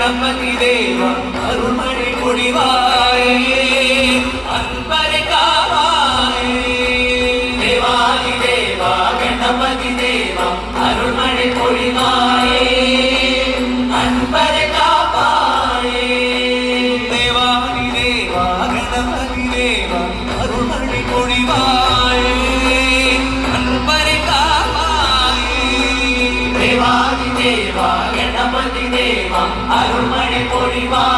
Ganapathi தேவா அருள்மழை பொழிவாயே அன்பரை காவாயே தேவாதி தேவா Ganapathi தேவா அருள்மழை பொழிவாயே அன்பரை காப்பாயே தேவாதி தேவா Ganapathi தேவா அருள்மழை பொழிவாயே அன்பரை காப்பாயே தேவாதி தேவா Ganapathi தேவா அருள்மழை பொழிவாயே